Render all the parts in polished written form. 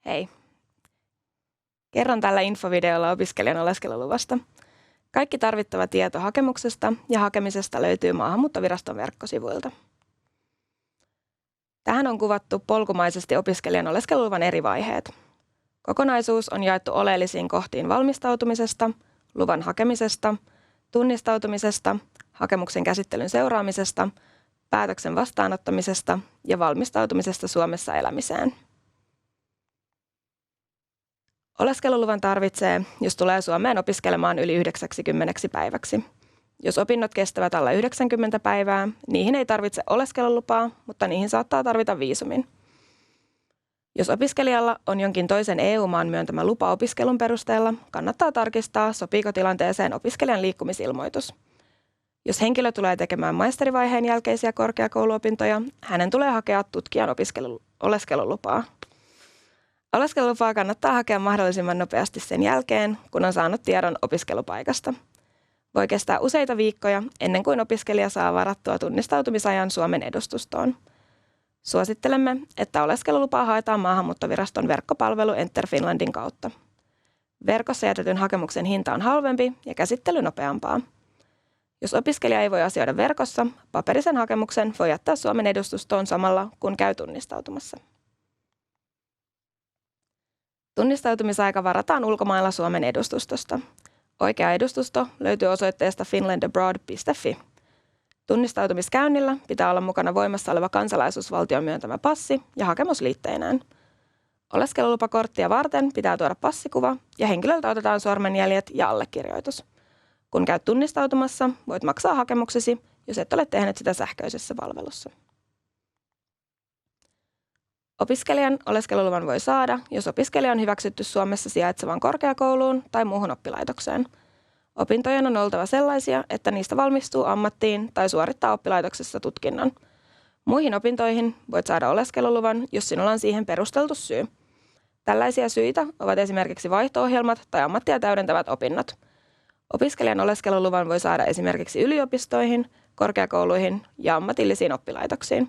Hei! Kerron tällä infovideolla opiskelijan oleskeluluvasta. Kaikki tarvittava tieto hakemuksesta ja hakemisesta löytyy Maahanmuuttoviraston verkkosivuilta. Tähän on kuvattu polkumaisesti opiskelijan oleskeluluvan eri vaiheet. Kokonaisuus on jaettu oleellisiin kohtiin valmistautumisesta, luvan hakemisesta, tunnistautumisesta, hakemuksen käsittelyn seuraamisesta, päätöksen vastaanottamisesta ja valmistautumisesta Suomessa elämiseen. Oleskeluluvan tarvitsee, jos tulee Suomeen opiskelemaan yli 90 päiväksi. Jos opinnot kestävät alle 90 päivää, niihin ei tarvitse oleskelulupaa, mutta niihin saattaa tarvita viisumin. Jos opiskelijalla on jonkin toisen EU-maan myöntämä lupa opiskelun perusteella, kannattaa tarkistaa, sopiiko tilanteeseen opiskelijan liikkumisilmoitus. Jos henkilö tulee tekemään maisterivaiheen jälkeisiä korkeakouluopintoja, hänen tulee hakea tutkijan oleskelulupaa. Oleskelulupaa kannattaa hakea mahdollisimman nopeasti sen jälkeen, kun on saanut tiedon opiskelupaikasta. Voi kestää useita viikkoja ennen kuin opiskelija saa varattua tunnistautumisajan Suomen edustustoon. Suosittelemme, että oleskelulupaa haetaan Maahanmuuttoviraston verkkopalvelu Enter Finlandin kautta. Verkossa jätetyn hakemuksen hinta on halvempi ja käsittely nopeampaa. Jos opiskelija ei voi asioida verkossa, paperisen hakemuksen voi jättää Suomen edustustoon samalla, kun käy tunnistautumassa. Tunnistautumisaika varataan ulkomailla Suomen edustustosta. Oikea edustusto löytyy osoitteesta finlandabroad.fi. Tunnistautumiskäynnillä pitää olla mukana voimassa oleva kansalaisuusvaltion myöntämä passi ja hakemus liitteinään. Oleskelulupakorttia varten pitää tuoda passikuva ja henkilöltä otetaan sormenjäljet ja allekirjoitus. Kun käyt tunnistautumassa, voit maksaa hakemuksesi, jos et ole tehnyt sitä sähköisessä palvelussa. Opiskelijan oleskeluluvan voi saada, jos opiskelija on hyväksytty Suomessa sijaitsevaan korkeakouluun tai muuhun oppilaitokseen. Opintojen on oltava sellaisia, että niistä valmistuu ammattiin tai suorittaa oppilaitoksessa tutkinnon. Muihin opintoihin voit saada oleskeluluvan, jos sinulla on siihen perusteltu syy. Tällaisia syitä ovat esimerkiksi vaihto-ohjelmat tai ammattia täydentävät opinnot. Opiskelijan oleskeluluvan voi saada esimerkiksi yliopistoihin, korkeakouluihin ja ammatillisiin oppilaitoksiin.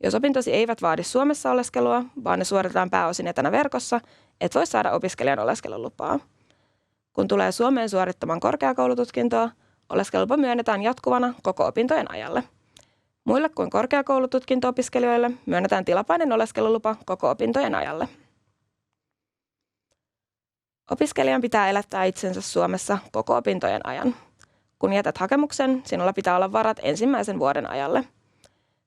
Jos opintosi eivät vaadi Suomessa oleskelua, vaan ne suoritetaan pääosin etänä verkossa, et voi saada opiskelijan oleskelulupaa. Kun tulee Suomeen suorittamaan korkeakoulututkintoa, oleskelulupa myönnetään jatkuvana koko opintojen ajalle. Muille kuin korkeakoulututkinto-opiskelijoille myönnetään tilapäinen oleskelulupa koko opintojen ajalle. Opiskelijan pitää elättää itsensä Suomessa koko opintojen ajan. Kun jätät hakemuksen, sinulla pitää olla varat ensimmäisen vuoden ajalle.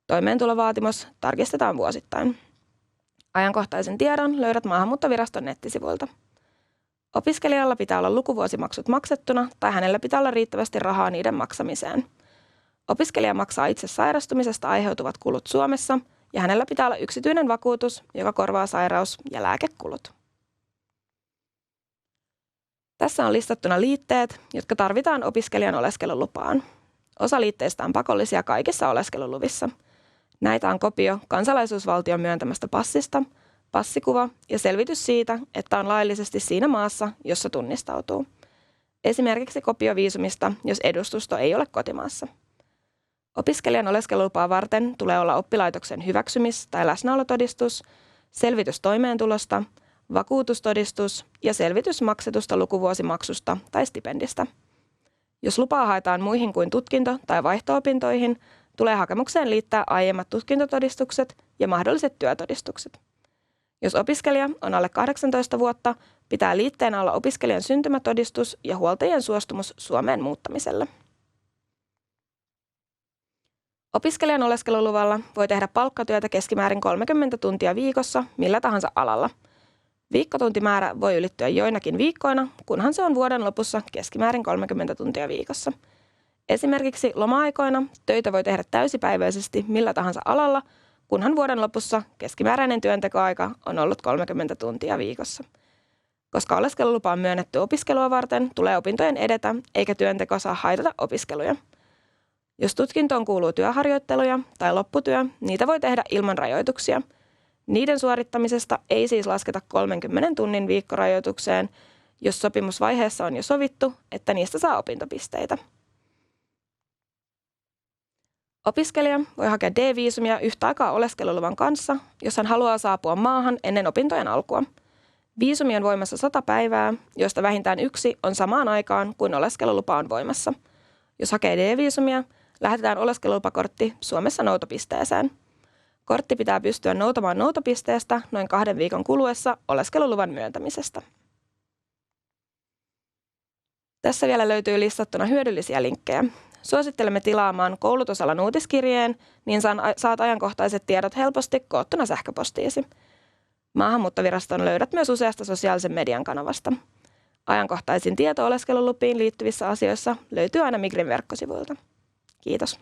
Toimeentulovaatimus tarkistetaan vuosittain. Ajankohtaisen tiedon löydät Maahanmuuttoviraston nettisivuilta. Opiskelijalla pitää olla lukuvuosimaksut maksettuna tai hänellä pitää olla riittävästi rahaa niiden maksamiseen. Opiskelija maksaa itse sairastumisesta aiheutuvat kulut Suomessa ja hänellä pitää olla yksityinen vakuutus, joka korvaa sairaus- ja lääkekulut. Tässä on listattuna liitteet, jotka tarvitaan opiskelijan oleskelulupaan. Osa liitteistä on pakollisia kaikissa oleskeluluvissa. Näitä on kopio kansalaisuusvaltion myöntämästä passista, passikuva ja selvitys siitä, että on laillisesti siinä maassa, jossa tunnistautuu. Esimerkiksi kopio viisumista, jos edustusto ei ole kotimaassa. Opiskelijan oleskelulupaa varten tulee olla oppilaitoksen hyväksymis- tai läsnäolotodistus, selvitys toimeentulosta, vakuutustodistus ja selvitys maksetusta lukuvuosimaksusta tai stipendistä. Jos lupaa haetaan muihin kuin tutkinto- tai vaihto-opintoihin, tulee hakemukseen liittää aiemmat tutkintotodistukset ja mahdolliset työtodistukset. Jos opiskelija on alle 18 vuotta, pitää liitteenä olla opiskelijan syntymätodistus ja huoltajien suostumus Suomeen muuttamiselle. Opiskelijan oleskeluluvalla voi tehdä palkkatyötä keskimäärin 30 tuntia viikossa millä tahansa alalla. Viikkotuntimäärä voi ylittyä joinakin viikkoina, kunhan se on vuoden lopussa keskimäärin 30 tuntia viikossa. Esimerkiksi loma-aikoina töitä voi tehdä täysipäiväisesti millä tahansa alalla, kunhan vuoden lopussa keskimääräinen työntekoaika on ollut 30 tuntia viikossa. Koska oleskelulupa on myönnetty opiskelua varten, tulee opintojen edetä, eikä työnteko saa haitata opiskeluja. Jos tutkintoon kuuluu työharjoitteluja tai lopputyö, niitä voi tehdä ilman rajoituksia. Niiden suorittamisesta ei siis lasketa 30 tunnin viikkorajoitukseen, jos sopimusvaiheessa on jo sovittu, että niistä saa opintopisteitä. Opiskelija voi hakea D-viisumia yhtä aikaa oleskeluluvan kanssa, jos hän haluaa saapua maahan ennen opintojen alkua. Viisumi on voimassa 100 päivää, joista vähintään 1 on samaan aikaan kuin oleskelulupa on voimassa. Jos hakee D-viisumia, lähetetään oleskelulupakortti Suomessa noutopisteeseen. Kortti pitää pystyä noutamaan noutopisteestä noin 2 viikon kuluessa oleskeluluvan myöntämisestä. Tässä vielä löytyy listattuna hyödyllisiä linkkejä. Suosittelemme tilaamaan koulutusalan uutiskirjeen, niin saat ajankohtaiset tiedot helposti koottuna sähköpostiisi. Maahanmuuttoviraston löydät myös useasta sosiaalisen median kanavasta. Ajankohtaisin tieto oleskelulupiin liittyvissä asioissa löytyy aina Migrin verkkosivuilta. Kiitos.